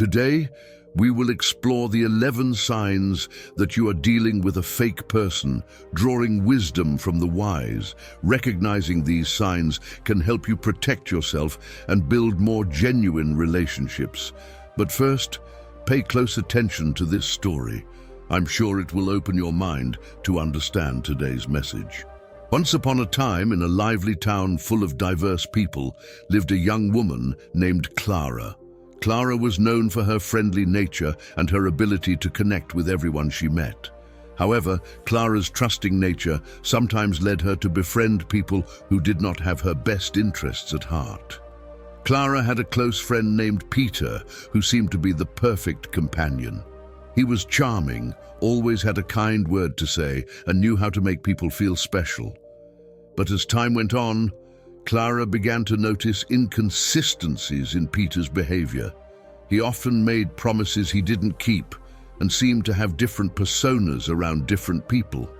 Today, we will explore the 11 signs that you are dealing with a fake person, drawing wisdom from the wise. Recognizing these signs can help you protect yourself and build more genuine relationships. But first, pay close attention to this story. I'm sure it will open your mind to understand today's message. Once upon a time, in a lively town full of diverse people, lived a young woman named Clara. Clara was known for her friendly nature and her ability to connect with everyone she met. However, Clara's trusting nature sometimes led her to befriend people who did not have her best interests at heart. Clara had a close friend named Peter, who seemed to be the perfect companion. He was charming, always had a kind word to say, and knew how to make people feel special. But as time went on, Clara began to notice inconsistencies in Peter's behavior. He often made promises he didn't keep and seemed to have different personas around different people.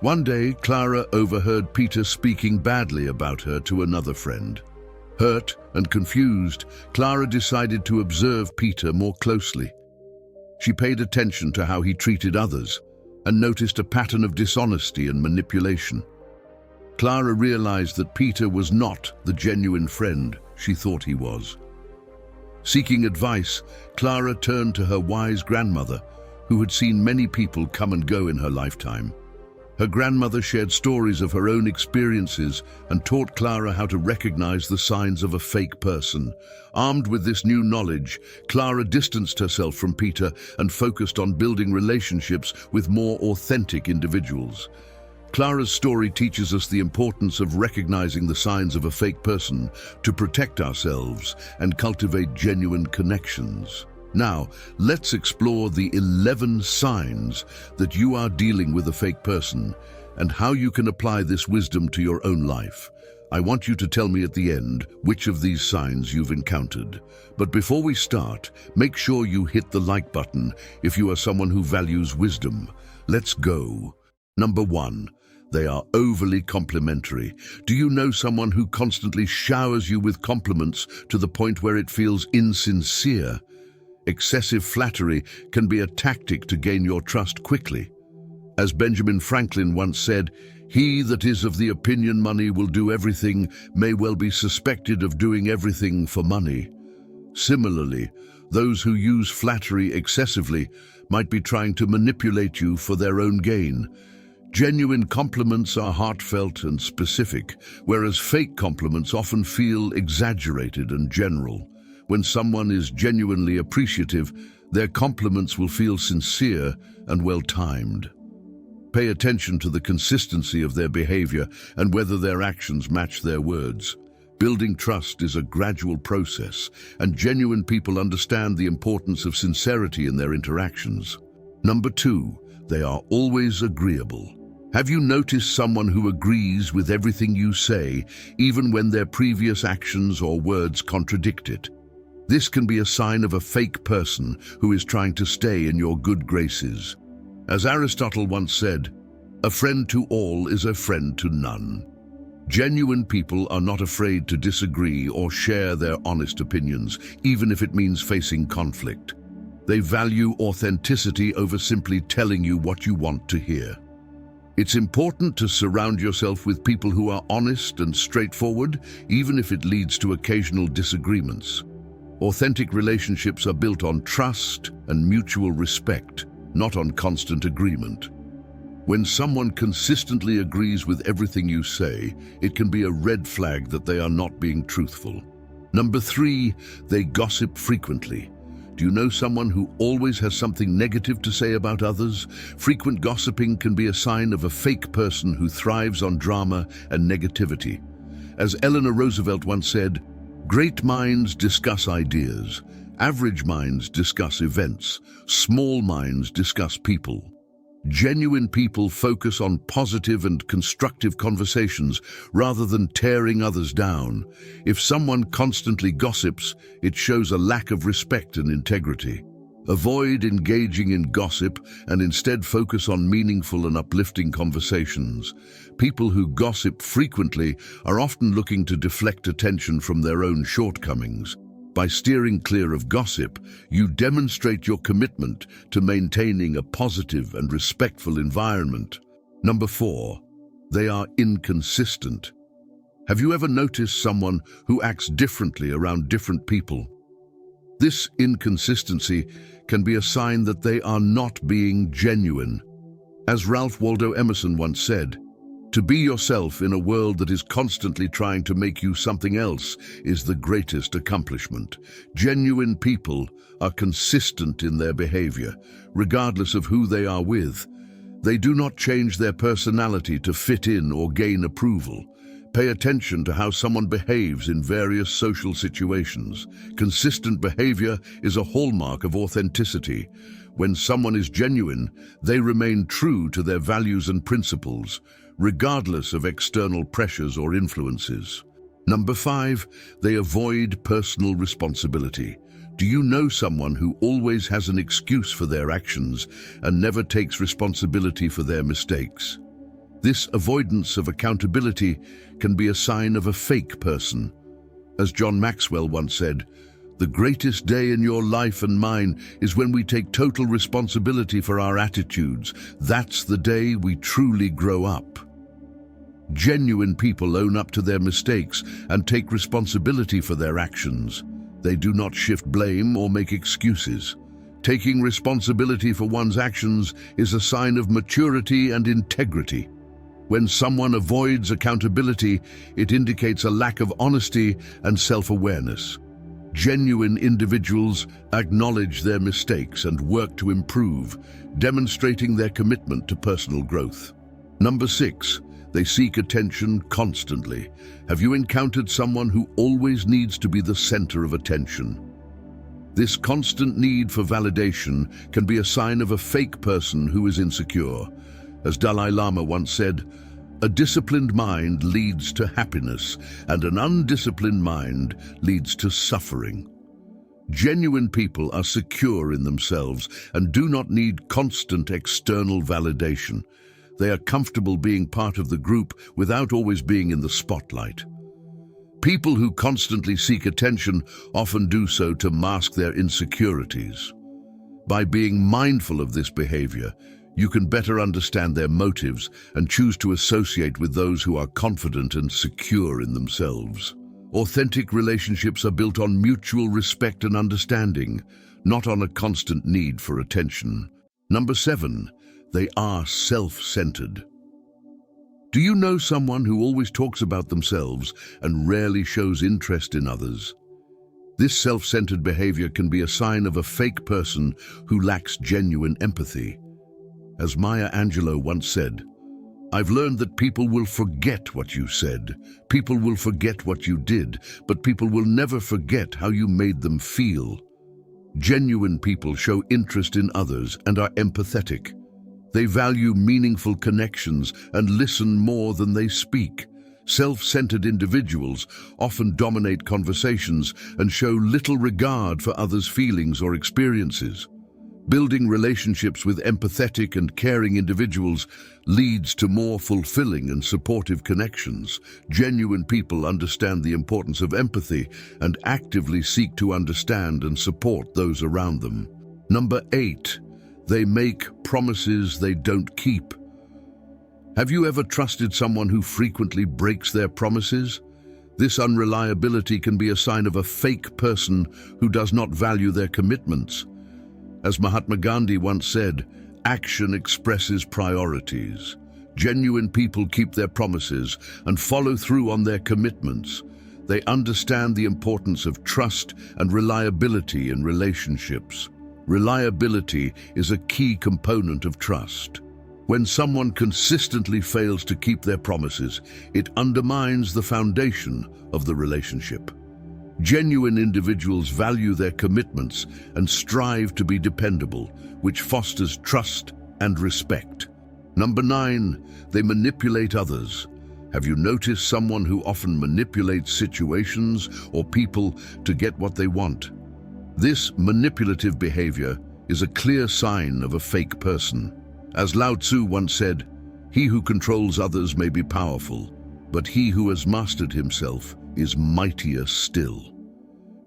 One day, Clara overheard Peter speaking badly about her to another friend. Hurt and confused, Clara decided to observe Peter more closely. She paid attention to how he treated others and noticed a pattern of dishonesty and manipulation. Clara realized that Peter was not the genuine friend she thought he was. Seeking advice, Clara turned to her wise grandmother, who had seen many people come and go in her lifetime. Her grandmother shared stories of her own experiences and taught Clara how to recognize the signs of a fake person. Armed with this new knowledge, Clara distanced herself from Peter and focused on building relationships with more authentic individuals. Clara's story teaches us the importance of recognizing the signs of a fake person to protect ourselves and cultivate genuine connections. Now, let's explore the 11 signs that you are dealing with a fake person and how you can apply this wisdom to your own life. I want you to tell me at the end which of these signs you've encountered. But before we start, make sure you hit the like button if you are someone who values wisdom. Let's go. Number 1. They are overly complimentary. Do you know someone who constantly showers you with compliments to the point where it feels insincere? Excessive flattery can be a tactic to gain your trust quickly. As Benjamin Franklin once said, "He that is of the opinion money will do everything may well be suspected of doing everything for money." Similarly, those who use flattery excessively might be trying to manipulate you for their own gain. Genuine compliments are heartfelt and specific, whereas fake compliments often feel exaggerated and general. When someone is genuinely appreciative, their compliments will feel sincere and well-timed. Pay attention to the consistency of their behavior and whether their actions match their words. Building trust is a gradual process, and genuine people understand the importance of sincerity in their interactions. Number 2, they are always agreeable. Have you noticed someone who agrees with everything you say, even when their previous actions or words contradict it? This can be a sign of a fake person who is trying to stay in your good graces. As Aristotle once said, "A friend to all is a friend to none." Genuine people are not afraid to disagree or share their honest opinions, even if it means facing conflict. They value authenticity over simply telling you what you want to hear. It's important to surround yourself with people who are honest and straightforward, even if it leads to occasional disagreements. Authentic relationships are built on trust and mutual respect, not on constant agreement. When someone consistently agrees with everything you say, it can be a red flag that they are not being truthful. Number 3, they gossip frequently. Do you know someone who always has something negative to say about others? Frequent gossiping can be a sign of a fake person who thrives on drama and negativity. As Eleanor Roosevelt once said, "Great minds discuss ideas, average minds discuss events, small minds discuss people." Genuine people focus on positive and constructive conversations rather than tearing others down. If someone constantly gossips, it shows a lack of respect and integrity. Avoid engaging in gossip and instead focus on meaningful and uplifting conversations. People who gossip frequently are often looking to deflect attention from their own shortcomings. By steering clear of gossip, you demonstrate your commitment to maintaining a positive and respectful environment. Number 4, they are inconsistent. Have you ever noticed someone who acts differently around different people? This inconsistency can be a sign that they are not being genuine. As Ralph Waldo Emerson once said, "To be yourself in a world that is constantly trying to make you something else is the greatest accomplishment." Genuine people are consistent in their behavior, regardless of who they are with. They do not change their personality to fit in or gain approval. Pay attention to how someone behaves in various social situations. Consistent behavior is a hallmark of authenticity. When someone is genuine, they remain true to their values and principles, regardless of external pressures or influences. Number 5, they avoid personal responsibility. Do you know someone who always has an excuse for their actions and never takes responsibility for their mistakes? This avoidance of accountability can be a sign of a fake person. As John Maxwell once said, "The greatest day in your life and mine is when we take total responsibility for our attitudes. That's the day we truly grow up." Genuine people own up to their mistakes and take responsibility for their actions. They do not shift blame or make excuses. Taking responsibility for one's actions is a sign of maturity and integrity. When someone avoids accountability, it indicates a lack of honesty and self-awareness. Genuine individuals acknowledge their mistakes and work to improve, demonstrating their commitment to personal growth. Number 6, they seek attention constantly. Have you encountered someone who always needs to be the center of attention? This constant need for validation can be a sign of a fake person who is insecure. As Dalai Lama once said, "A disciplined mind leads to happiness, and an undisciplined mind leads to suffering." Genuine people are secure in themselves and do not need constant external validation. They are comfortable being part of the group without always being in the spotlight. People who constantly seek attention often do so to mask their insecurities. By being mindful of this behavior, you can better understand their motives and choose to associate with those who are confident and secure in themselves. Authentic relationships are built on mutual respect and understanding, not on a constant need for attention. Number 7, they are self-centered. Do you know someone who always talks about themselves and rarely shows interest in others? This self-centered behavior can be a sign of a fake person who lacks genuine empathy. As Maya Angelou once said, "I've learned that people will forget what you said, people will forget what you did, but people will never forget how you made them feel." Genuine people show interest in others and are empathetic. They value meaningful connections and listen more than they speak. Self-centered individuals often dominate conversations and show little regard for others' feelings or experiences. Building relationships with empathetic and caring individuals leads to more fulfilling and supportive connections. Genuine people understand the importance of empathy and actively seek to understand and support those around them. Number 8, they make promises they don't keep. Have you ever trusted someone who frequently breaks their promises? This unreliability can be a sign of a fake person who does not value their commitments. As Mahatma Gandhi once said, "Action expresses priorities." Genuine people keep their promises and follow through on their commitments. They understand the importance of trust and reliability in relationships. Reliability is a key component of trust. When someone consistently fails to keep their promises, it undermines the foundation of the relationship. Genuine individuals value their commitments and strive to be dependable, which fosters trust and respect. Number 9, they manipulate others. Have you noticed someone who often manipulates situations or people to get what they want? This manipulative behavior is a clear sign of a fake person. As Lao Tzu once said, "He who controls others may be powerful, but he who has mastered himself is mightier still."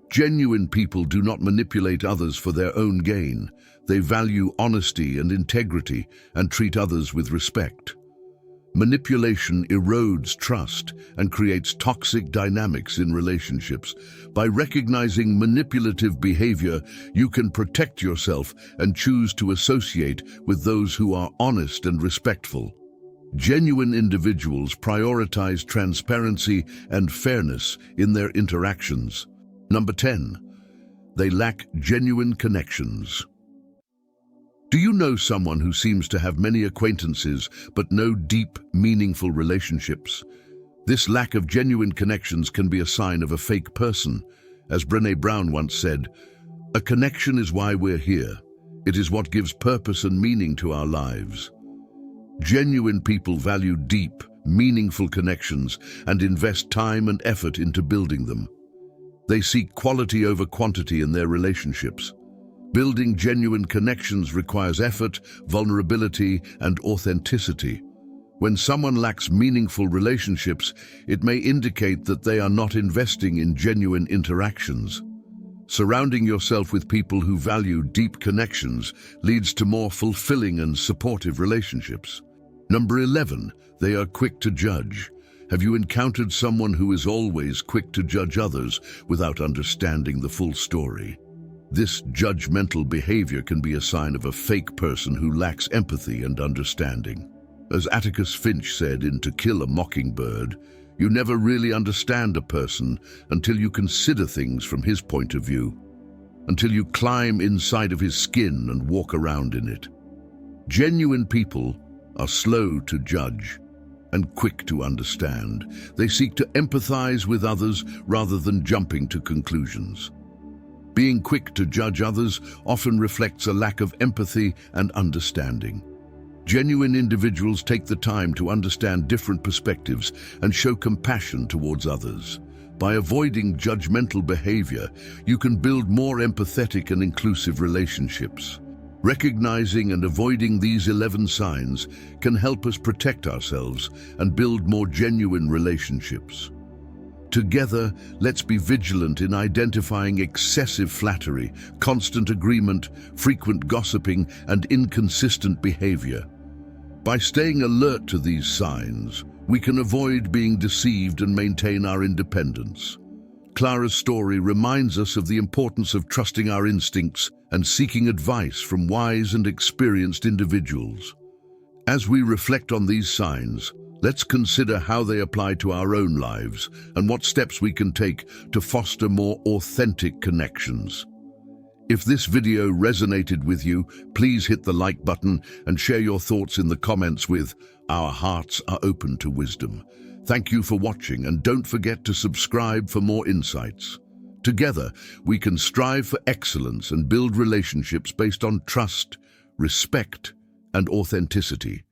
Genuine people do not manipulate others for their own gain. They value honesty and integrity and treat others with respect. Manipulation erodes trust and creates toxic dynamics in relationships. By recognizing manipulative behavior, you can protect yourself and choose to associate with those who are honest and respectful. Genuine individuals prioritize transparency and fairness in their interactions. Number 10. They lack genuine connections. Do you know someone who seems to have many acquaintances but no deep, meaningful relationships? This lack of genuine connections can be a sign of a fake person. As Brené Brown once said, "A connection is why we're here. It is what gives purpose and meaning to our lives." Genuine people value deep, meaningful connections and invest time and effort into building them. They seek quality over quantity in their relationships. Building genuine connections requires effort, vulnerability, and authenticity. When someone lacks meaningful relationships, it may indicate that they are not investing in genuine interactions. Surrounding yourself with people who value deep connections leads to more fulfilling and supportive relationships. Number 11, they are quick to judge. Have you encountered someone who is always quick to judge others without understanding the full story? This judgmental behavior can be a sign of a fake person who lacks empathy and understanding. As Atticus Finch said in To Kill a Mockingbird, you never really understand a person until you consider things from his point of view, until you climb inside of his skin and walk around in it. Genuine people are slow to judge and quick to understand. They seek to empathize with others rather than jumping to conclusions. Being quick to judge others often reflects a lack of empathy and understanding. Genuine individuals take the time to understand different perspectives and show compassion towards others. By avoiding judgmental behavior, you can build more empathetic and inclusive relationships. Recognizing and avoiding these 11 signs can help us protect ourselves and build more genuine relationships. Together, let's be vigilant in identifying excessive flattery, constant agreement, frequent gossiping, and inconsistent behavior. By staying alert to these signs, we can avoid being deceived and maintain our independence. Clara's story reminds us of the importance of trusting our instincts and seeking advice from wise and experienced individuals. As we reflect on these signs, let's consider how they apply to our own lives and what steps we can take to foster more authentic connections. If this video resonated with you, please hit the like button and share your thoughts in the comments with "Our hearts are open to wisdom." Thank you for watching, and don't forget to subscribe for more insights. Together, we can strive for excellence and build relationships based on trust, respect, and authenticity.